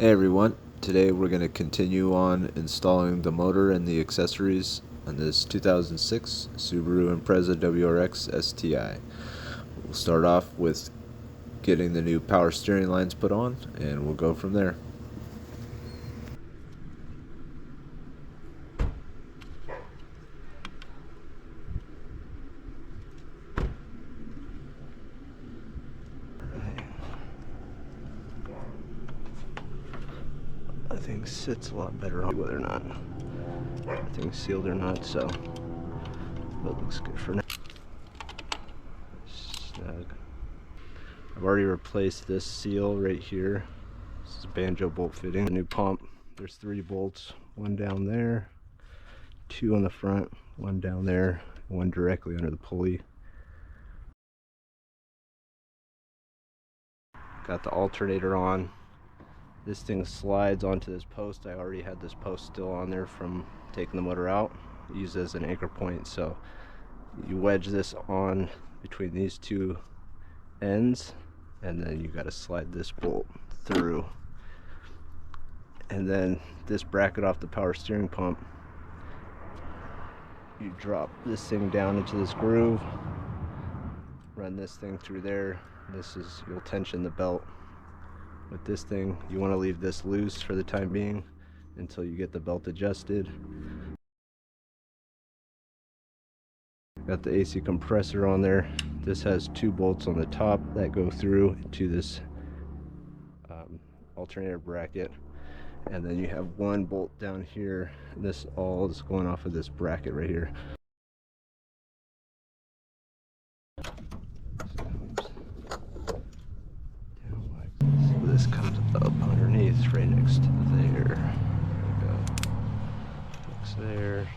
Hey everyone, today we're going to continue on installing the motor and the accessories on this 2006 Subaru Impreza WRX STI. We'll start off with getting the new power steering lines put on, and we'll go from there. That thing sits a lot better on whether or not that thing's sealed or not, so that looks good for now. Snug. I've already replaced this seal right here. This is a banjo bolt fitting. The new pump, there's 3 bolts, one down there, 2 on the front, one down there, one directly under the pulley. Got the alternator on. This thing slides onto this post. I already had this post still on there from taking the motor out, used as an anchor point. So you wedge this on between these 2 ends, and then you got to slide this bolt through. And then this bracket off the power steering pump, you drop this thing down into this groove, run this thing through there. This is, you'll tension the belt. With this thing, you want to leave this loose for the time being until you get the belt adjusted. Got the AC compressor on there. This has 2 bolts on the top that go through to this alternator bracket, and then you have 1 bolt down here. This all is going off of this bracket right here. So this comes up underneath right next to there. There we go. Hooks there.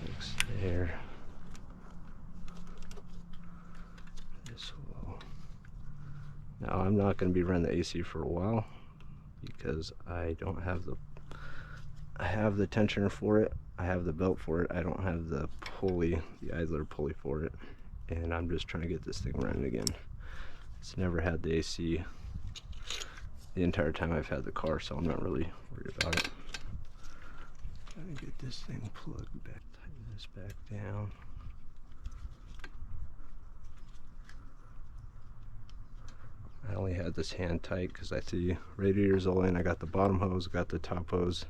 Hooks there. This will. Now I'm not going to be running the AC for a while because I don't have the. I have the tensioner for it. I have the belt for it. I don't have the pulley, the idler pulley for it, and I'm just trying to get this thing running again. It's never had the AC the entire time I've had the car, so I'm not really worried about it. Trying to get this thing plugged back, tighten this back down. I only had this hand tight because I see radiators all in. I got the bottom hose, got the top hose,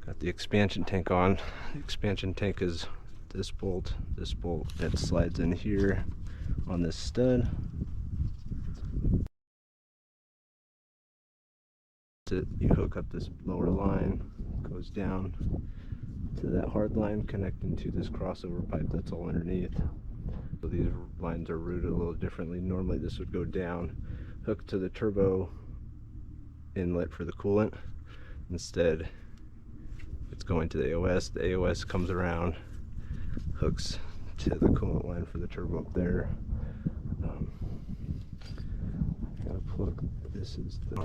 got the expansion tank on. The expansion tank is this bolt, that slides in here on this stud. You hook up this lower line, goes down to that hard line connecting to this crossover pipe that's all underneath. So these lines are routed a little differently. Normally this would go down, hook to the turbo inlet for the coolant. Instead, it's going to the AOS. The AOS comes around, hooks to the coolant line for the turbo up there. I gotta plug. This is the.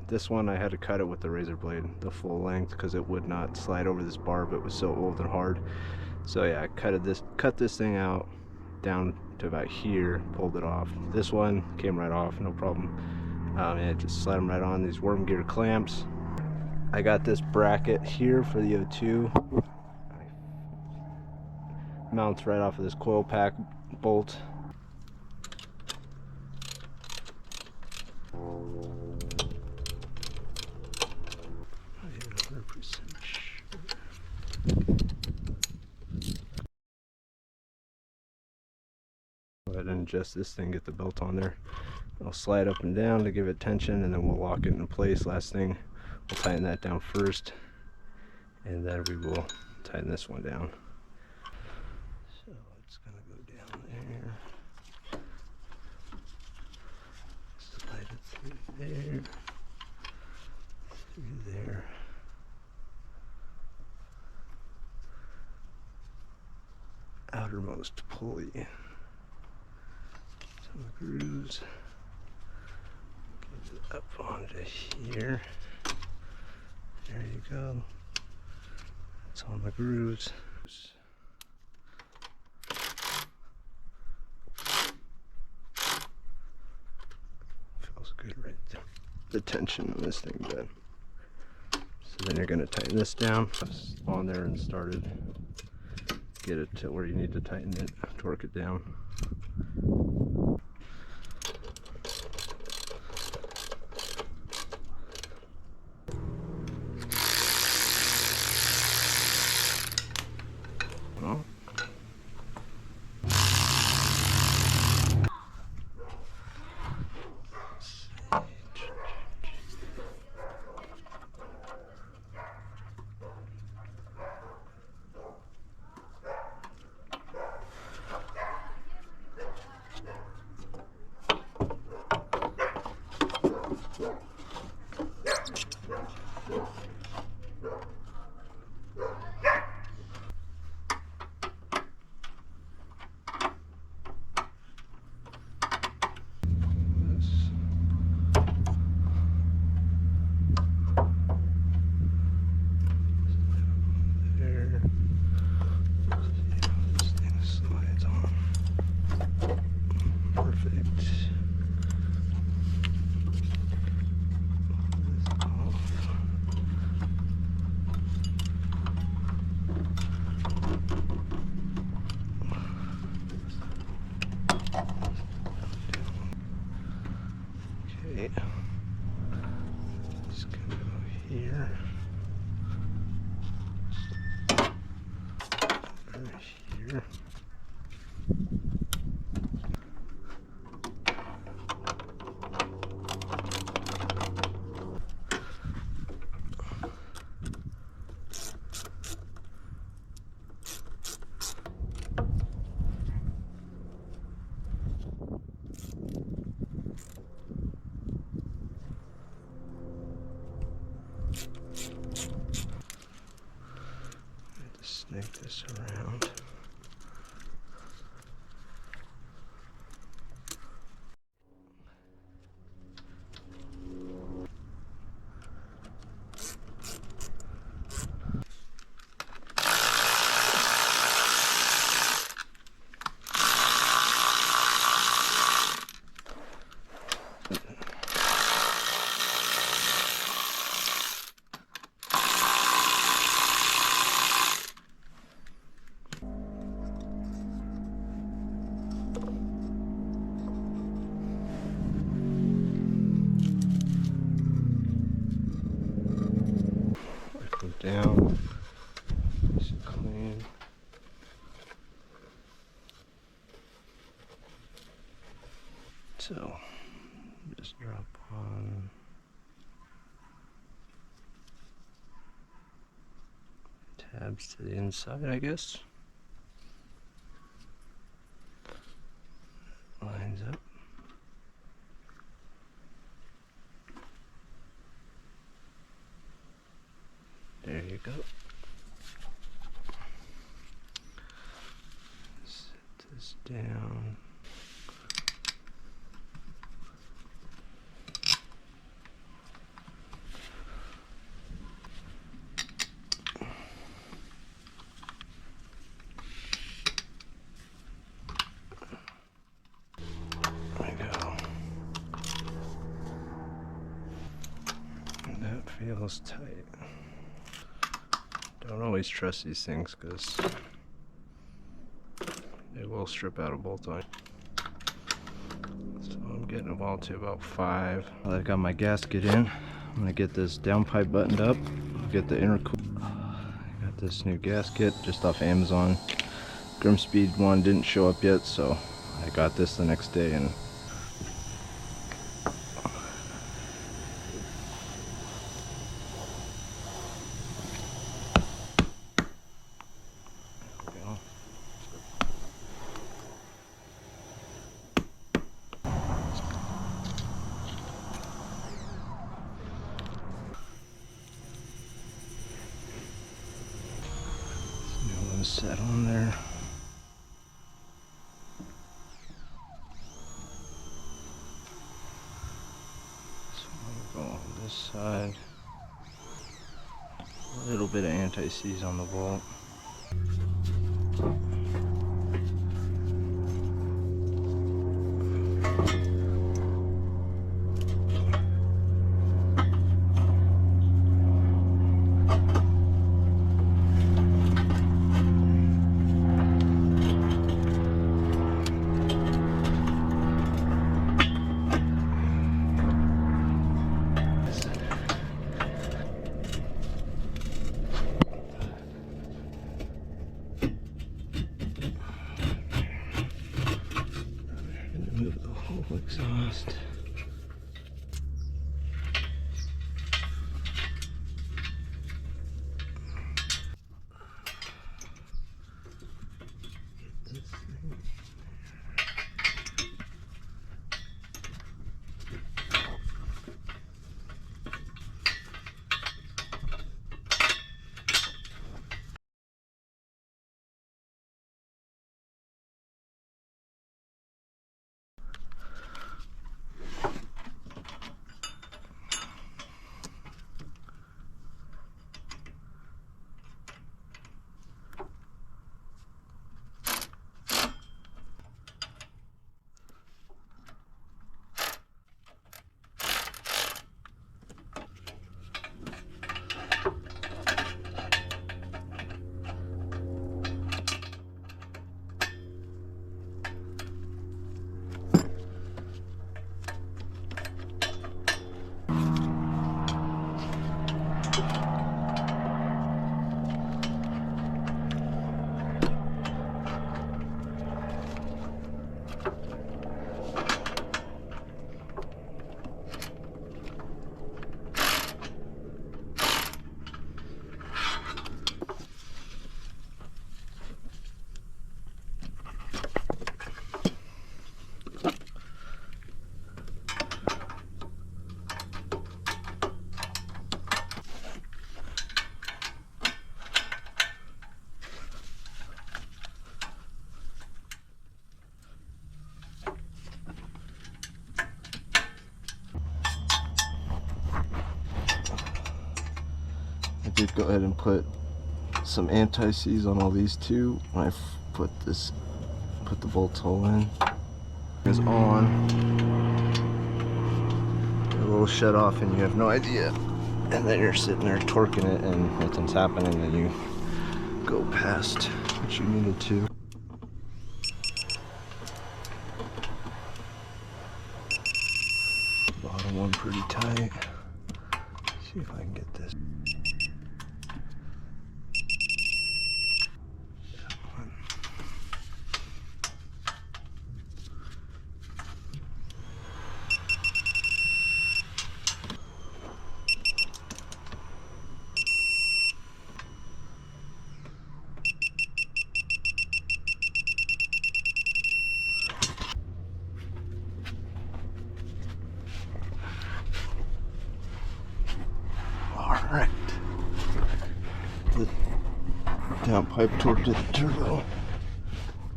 This one I had to cut it with the razor blade, the full length, because it would not slide over this bar, but it was so old and hard. So yeah, I cut this thing out down to about here, pulled it off. This one came right off, no problem. And just slide them right on these worm gear clamps. I got this bracket here for the O2. Mounts right off of this coil pack bolt. Go ahead and adjust this thing, get the belt on there. I'll slide up and down to give it tension, and then we'll lock it in place. Last thing, we'll tighten that down first, and then we will tighten this one down. So it's gonna go down there, slide it through there, outermost pulley, some grooves, get it up onto here. There you go. It's on the grooves. Feels good right there. The tension on this thing good. So then you're going to tighten this down. On there and started. Get it to where you need to tighten it, torque it down. Oh. Okay, just gonna go here, over here. Snake this around. Down, nice and clean. So just drop on tabs to the inside, I guess. Lines up. There you go. Set this down. That feels tight. Don't always trust these things because they will strip out a bolt on you. So I'm getting them all to about 5. I've got my gasket in. I'm gonna get this downpipe buttoned up. Get the intercooler. I got this new gasket just off Amazon. Grimspeed one didn't show up yet, so I got this the next day and set on there. So I'm gonna go on this side. A little bit of anti-seize on the bolt. Move the whole exhaust. This thing. I did go ahead and put some anti-seize on all these too when I put the bolt hole in. It's on. A little shut off and you have no idea. And then you're sitting there torquing it and nothing's happening and you go past what you needed to. Bottom one pretty tight. See if I can get this. Alright. The downpipe torqued to the turbo.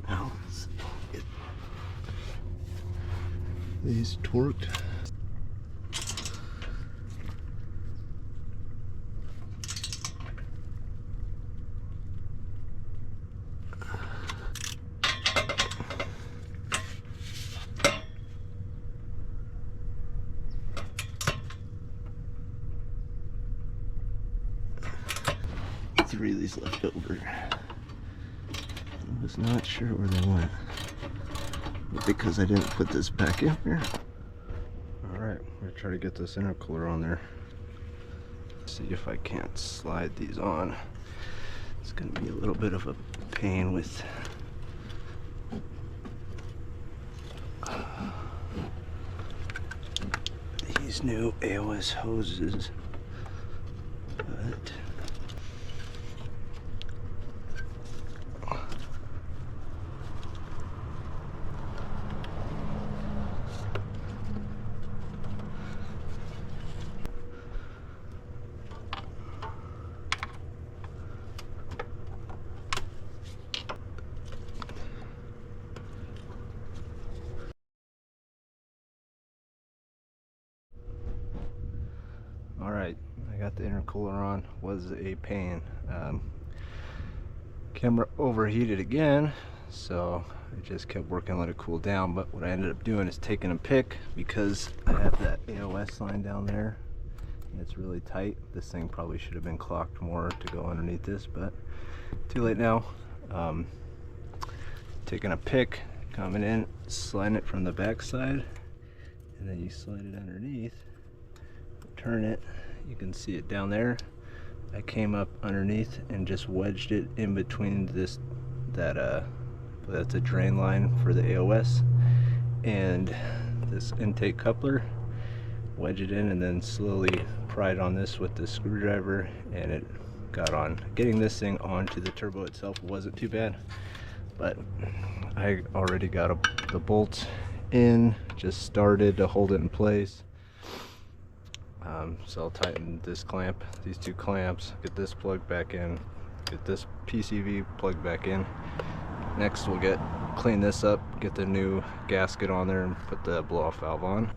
Now let's get these torqued. 3 of these left over. I was not sure where they went, but because I didn't put this back in here. Alright, I'm going to try to get this intercooler on there. See if I can't slide these on. It's going to be a little bit of a pain with these new AOS hoses, but alright, I got the intercooler on. Was a pain. Camera overheated again, so I just kept working, let it cool down. But what I ended up doing is taking a pick, because I have that AOS line down there and it's really tight. This thing probably should have been clocked more to go underneath this, but too late now. Taking a pick, coming in, sliding it from the back side, and then you slide it underneath, turn it, you can see it down there. I came up underneath and just wedged it in between that's a drain line for the AOS and this intake coupler. Wedge it in and then slowly pry it on this with the screwdriver, and it got on. Getting this thing onto the turbo itself wasn't too bad, but I already got the bolts in, just started to hold it in place. So I'll tighten this clamp, these 2 clamps, get this plugged back in, get this PCV plugged back in. Next we'll clean this up, get the new gasket on there, and put the blow-off valve on.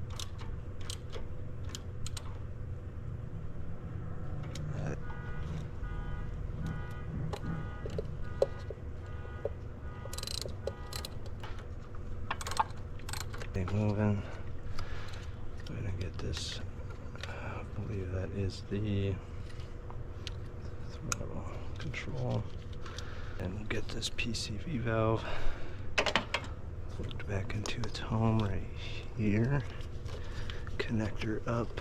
Moving. I'm gonna get this. I believe that is the throttle control, and we'll get this PCV valve plugged back into its home right here. Connector up.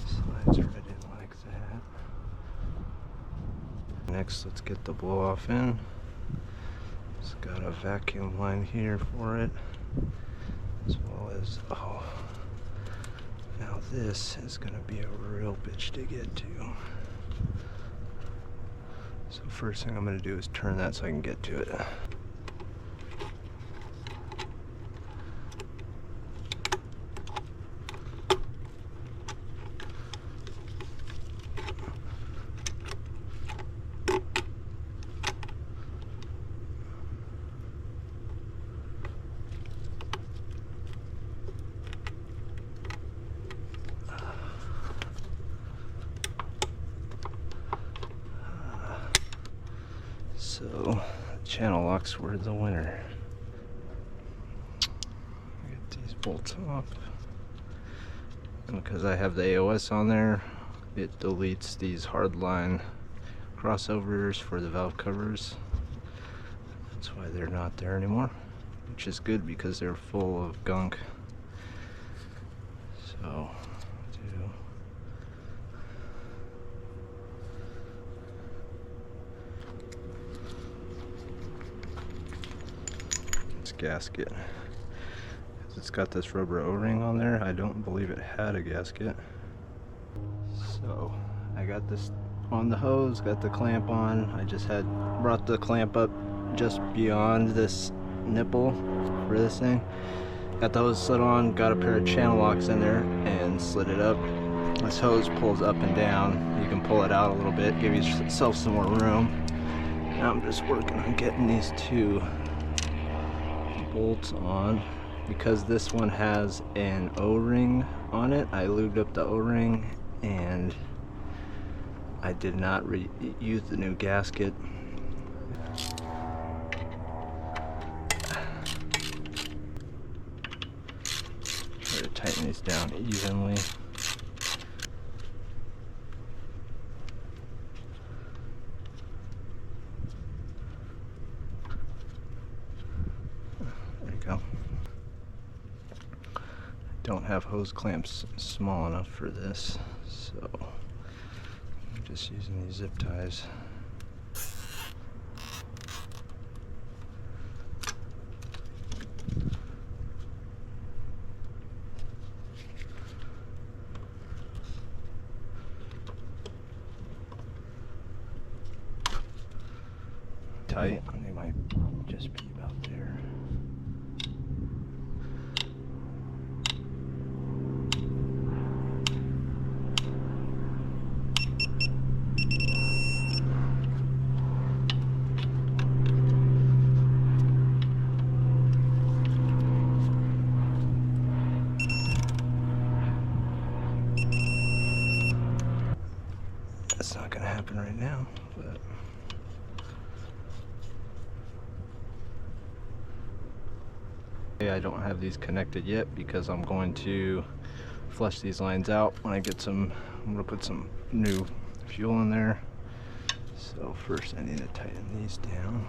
Slides right in like that. Next, let's get the blow-off in. It's got a vacuum line here for it, as well as, oh, now this is going to be a real bitch to get to. So first thing I'm going to do is turn that so I can get to it. So, channel locks were the winner. Get these bolts off. And because I have the AOS on there, it deletes these hardline crossovers for the valve covers. That's why they're not there anymore, which is good because they're full of gunk. So, gasket. It's got this rubber O-ring on there. I don't believe it had a gasket. So I got this on the hose, got the clamp on. I just brought the clamp up just beyond this nipple for this thing. Got the hose slid on, got a pair of channel locks in there and slid it up. This hose pulls up and down. You can pull it out a little bit, give yourself some more room. Now I'm just working on getting these 2 bolts on. Because this one has an O-ring on it, I lubed up the O-ring and I did not use the new gasket. Try to tighten these down evenly. hose clamp's small enough for this, so I'm just using these zip ties. Tight, they might just be about there. That's not gonna happen right now, but I don't have these connected yet because I'm going to flush these lines out when I get some. I'm gonna put some new fuel in there. So first I need to tighten these down.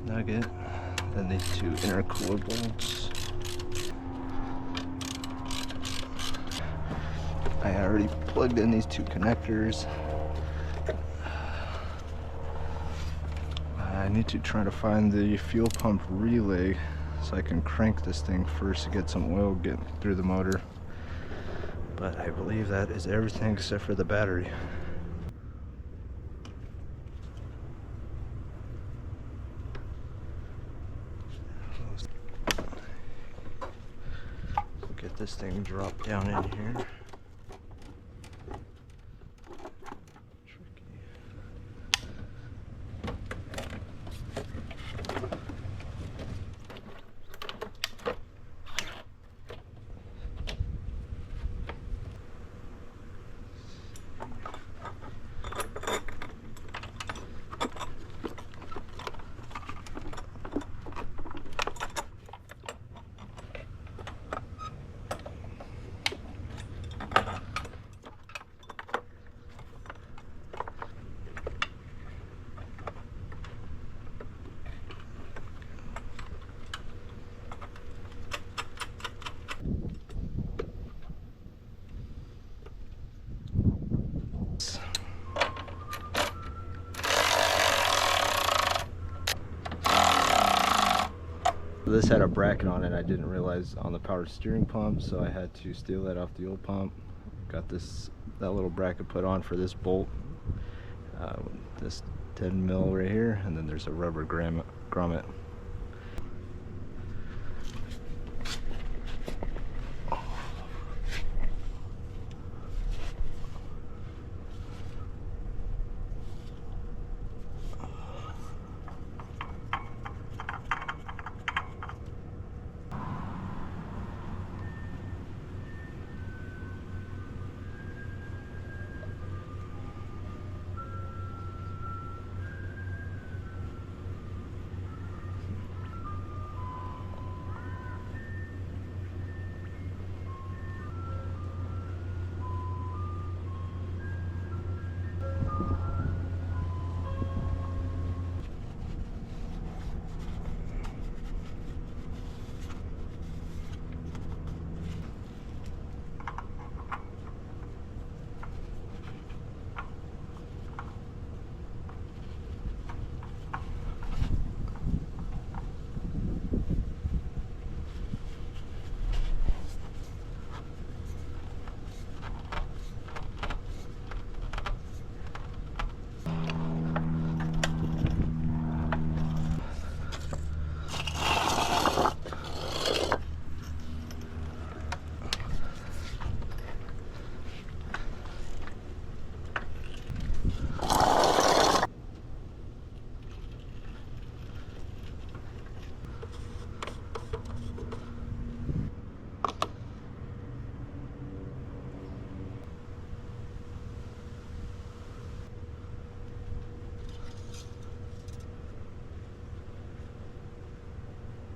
Nugget. Then these two intercooler bolts. I already plugged in these two connectors. I need to try to find the fuel pump relay so I can crank this thing first to get some oil getting through the motor. But I believe that is everything except for the battery. Get this thing dropped down in here. This had a bracket on it I didn't realize on the power steering pump, so I had to steal that off the old pump. Got that little bracket put on for this bolt, this 10 mil right here, and then there's a rubber grommet.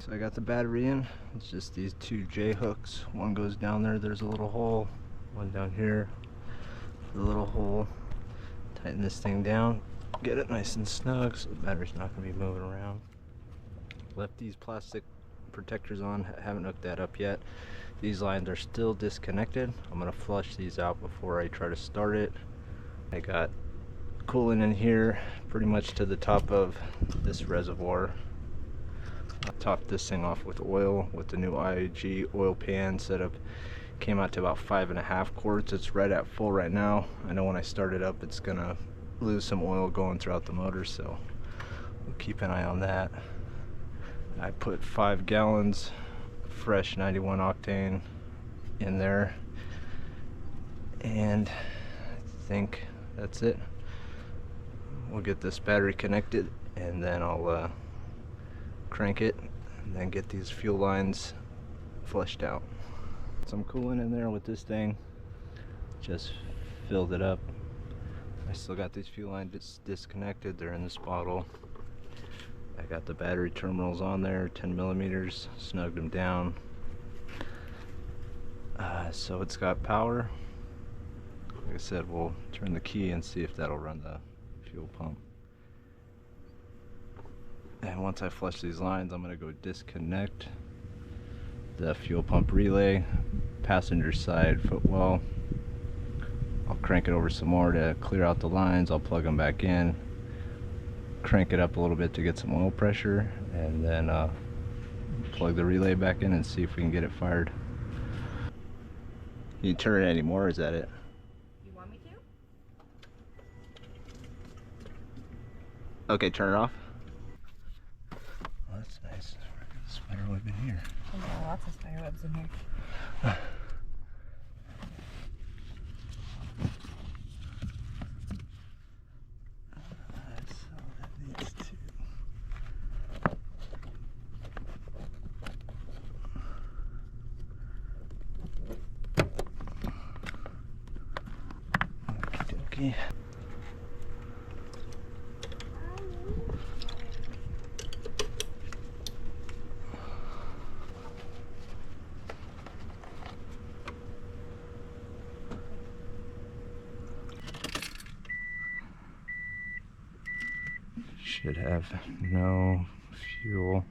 So I got the battery in. It's just these two J hooks. One goes down there, there's a little hole. One down here, a little hole. Tighten this thing down, get it nice and snug so the battery's not going to be moving around. Left these plastic protectors on. I haven't hooked that up yet. These lines are still disconnected. I'm going to flush these out before I try to start it. I got coolant in here pretty much to the top of this reservoir. I topped this thing off with oil with the new IG oil pan setup. Came out to about 5.5 quarts. It's right at full right now. I know when I start it up it's gonna lose some oil going throughout the motor, so we'll keep an eye on that. I put 5 gallons fresh 91 octane in there, and I think that's it. We'll get this battery connected and then I'll crank it and then get these fuel lines flushed out. Some coolant in there with this thing, just filled it up. I still got these fuel lines disconnected, they're in this bottle. I got the battery terminals on there, 10 millimeters, snugged them down. So it's got power. Like I said, we'll turn the key and see if that'll run the fuel pump. And once I flush these lines, I'm going to go disconnect the fuel pump relay, passenger side footwell. I'll crank it over some more to clear out the lines. I'll plug them back in, crank it up a little bit to get some oil pressure, and then plug the relay back in and see if we can get it fired. Can you turn it anymore, or is that it? You want me to? Okay, turn it off. Well, that's nice. Spider web in here. Oh, yeah, lots of spider webs in here. So that needs to. Okie dokie. Should have no fuel.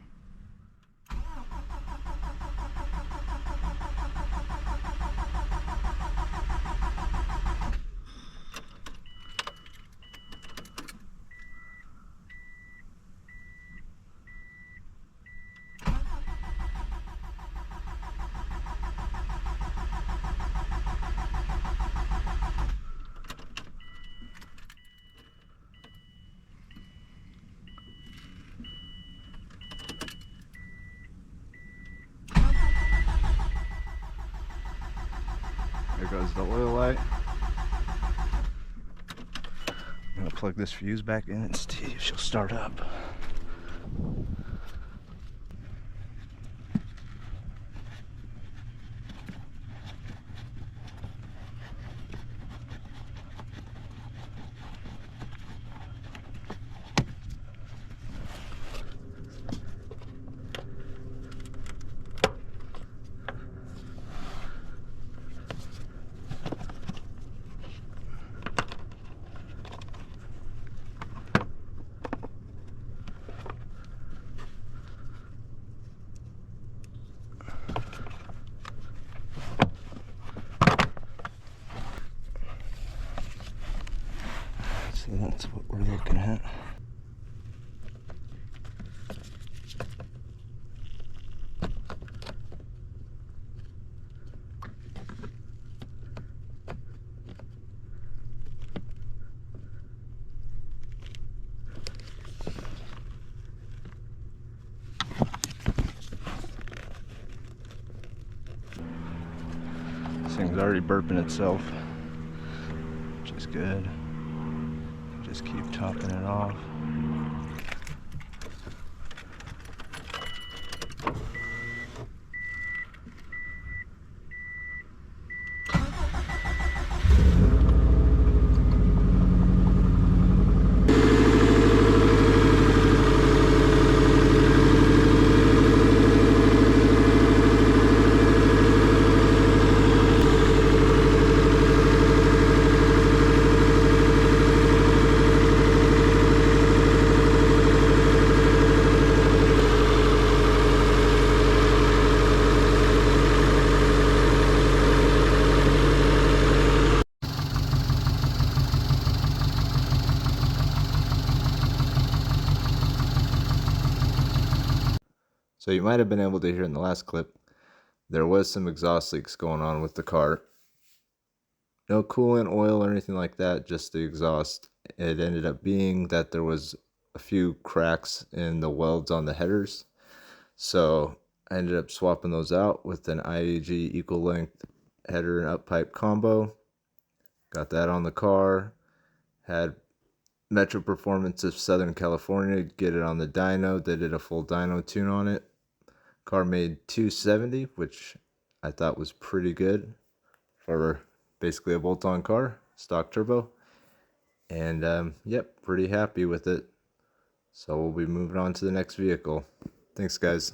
There goes the oil light. I'm gonna plug this fuse back in and see if she'll start up. So that's what we're looking at. This thing's already burping itself, which is good. Just keep topping it off. So you might have been able to hear in the last clip, there was some exhaust leaks going on with the car. No coolant, oil, or anything like that, just the exhaust. It ended up being that there was a few cracks in the welds on the headers. So I ended up swapping those out with an IAG equal length header and up pipe combo. Got that on the car. Had Metro Performance of Southern California get it on the dyno. They did a full dyno tune on it. Car made 270, which I thought was pretty good for basically a bolt-on car, stock turbo. And yep, pretty happy with it. So we'll be moving on to the next vehicle. Thanks, guys.